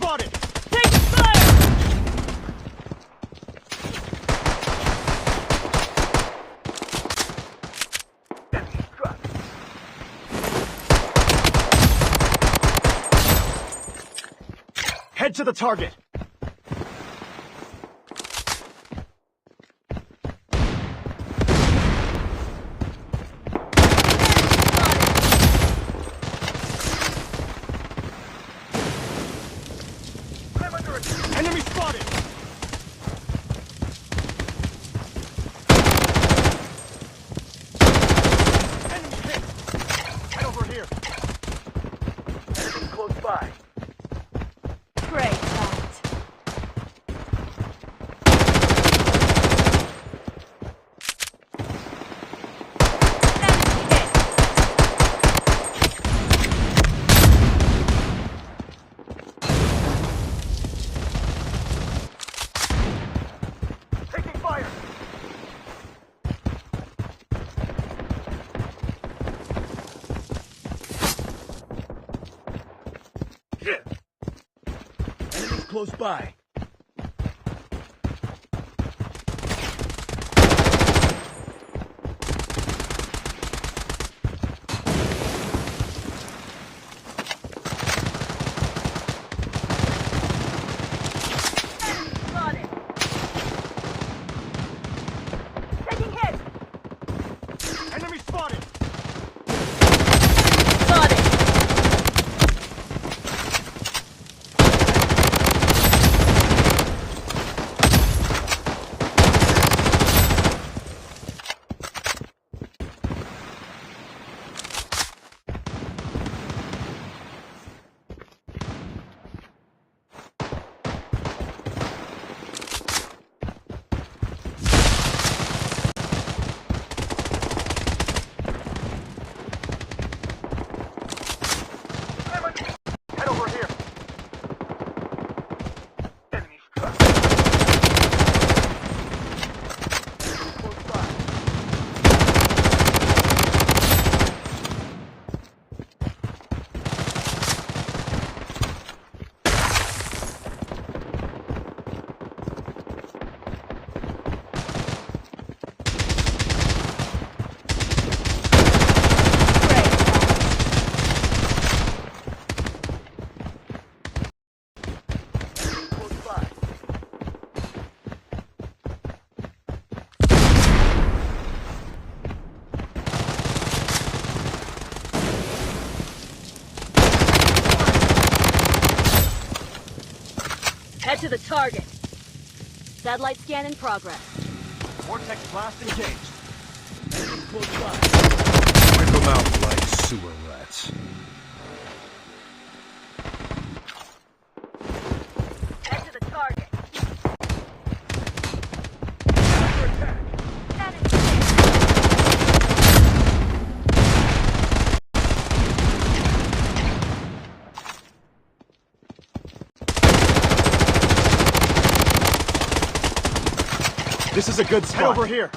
spotted! Taking fire! Enemy struck. Head to the target! I'm under attack. Enemy spotted! Enemy hit! Head over here! Enemy close by. Great fight. Enemy hit. Taking fire. Yeah. Enemies close by. Spotted. Taking hit. Enemy spotted! Spotted. I'm under. Head over here! Enemy struck. Enemy close by. Great fight. Enemy close by. Head to the target. Satellite scan in progress. Vortex blast engaged. Enemy close by. Wipe them out like sewer rats. Head to the target. Under attack. Enemy hit. This is a good spot. Head over here!